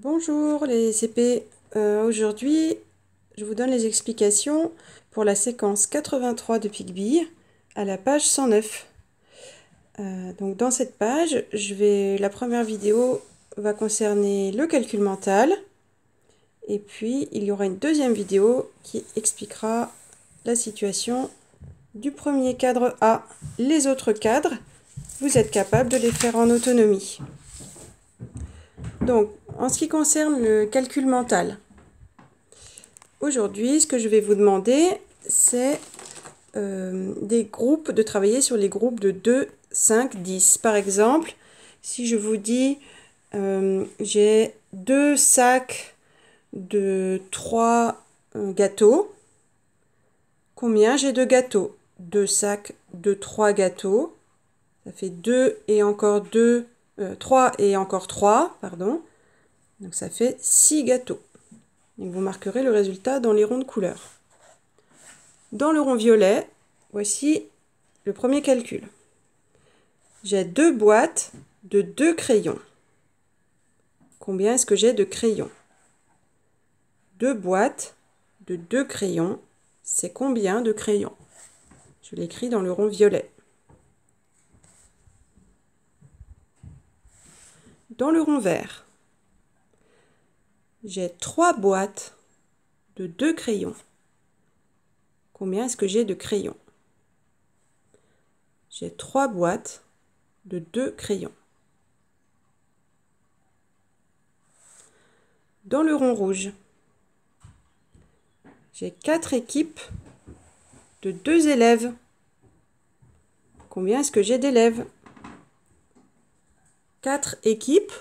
Bonjour les CP, aujourd'hui je vous donne les explications pour la séquence 83 de Picbee à la page 109. Donc dans cette page, la première vidéo va concerner le calcul mental et puis il y aura une deuxième vidéo qui expliquera la situation du premier cadre A. Les autres cadres, vous êtes capable de les faire en autonomie. Donc, en ce qui concerne le calcul mental, aujourd'hui, ce que je vais vous demander, c'est de travailler sur les groupes de 2, 5, 10. Par exemple, si je vous dis j'ai 2 sacs de 3 gâteaux, combien j'ai de gâteaux? 2 sacs de 3 gâteaux, ça fait 2 et encore 2, 3 et encore 3, pardon. Donc ça fait 6 gâteaux. Et vous marquerez le résultat dans les ronds de couleur. Dans le rond violet, voici le premier calcul. J'ai 2 boîtes de 2 crayons. Combien est-ce que j'ai de crayons? 2 boîtes de 2 crayons, c'est combien de crayons? Je l'écris dans le rond violet. Dans le rond vert, j'ai 3 boîtes de 2 crayons. Combien est-ce que j'ai de crayons? J'ai 3 boîtes de 2 crayons. Dans le rond rouge, j'ai 4 équipes de 2 élèves. Combien est-ce que j'ai d'élèves? 4 équipes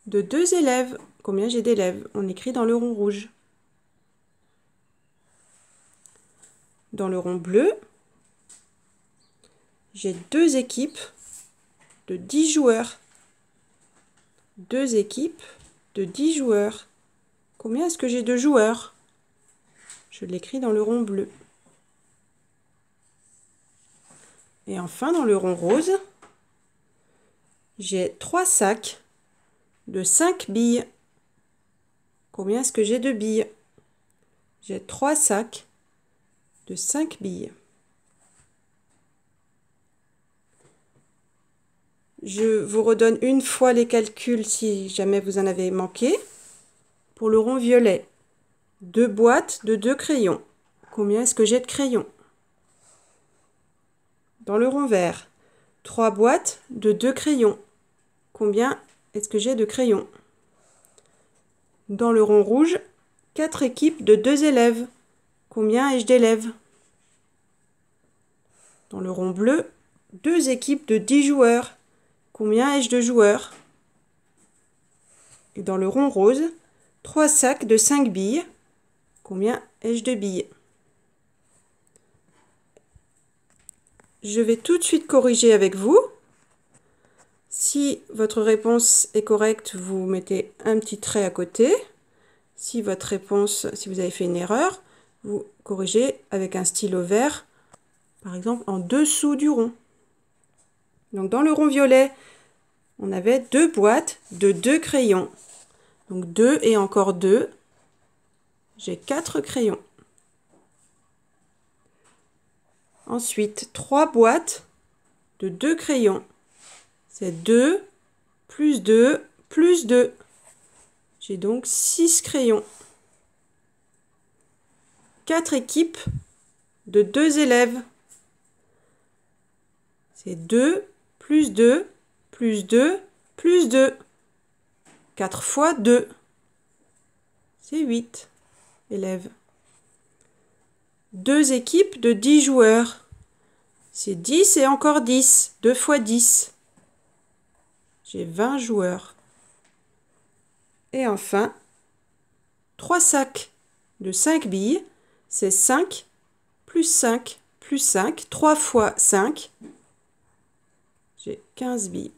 de 2 élèves. Combien j'ai d'élèves? On écrit dans le rond rouge. Dans le rond bleu, j'ai 2 équipes de 10 joueurs. 2 équipes de 10 joueurs. Combien est-ce que j'ai de joueurs? Je l'écris dans le rond bleu. Et enfin, dans le rond rose, j'ai 3 sacs de 5 billes. Combien est-ce que j'ai de billes? J'ai 3 sacs de 5 billes. Je vous redonne une fois les calculs si jamais vous en avez manqué. Pour le rond violet, 2 boîtes de 2 crayons. Combien est-ce que j'ai de crayons? Dans le rond vert, 3 boîtes de 2 crayons. Combien est-ce que j'ai de crayons? Dans le rond rouge, 4 équipes de 2 élèves. Combien ai-je d'élèves? Dans le rond bleu, 2 équipes de 10 joueurs. Combien ai-je de joueurs? Et dans le rond rose, 3 sacs de 5 billes. Combien ai-je de billes? Je vais tout de suite corriger avec vous. Si votre réponse est correcte, vous mettez un petit trait à côté. Si vous avez fait une erreur, vous corrigez avec un stylo vert, par exemple en dessous du rond. Donc dans le rond violet, on avait 2 boîtes de 2 crayons. Donc 2 et encore 2, j'ai 4 crayons. Ensuite, 3 boîtes de 2 crayons. C'est 2 plus 2 plus 2. J'ai donc 6 crayons. 4 équipes de 2 élèves. C'est 2 plus 2 plus 2 plus 2. 4 fois 2. C'est 8 élèves. 2 équipes de 10 joueurs. C'est 10 et encore 10. 2 fois 10. J'ai 20 joueurs. Et enfin, 3 sacs de 5 billes. C'est 5 plus 5 plus 5. 3 fois 5. J'ai 15 billes.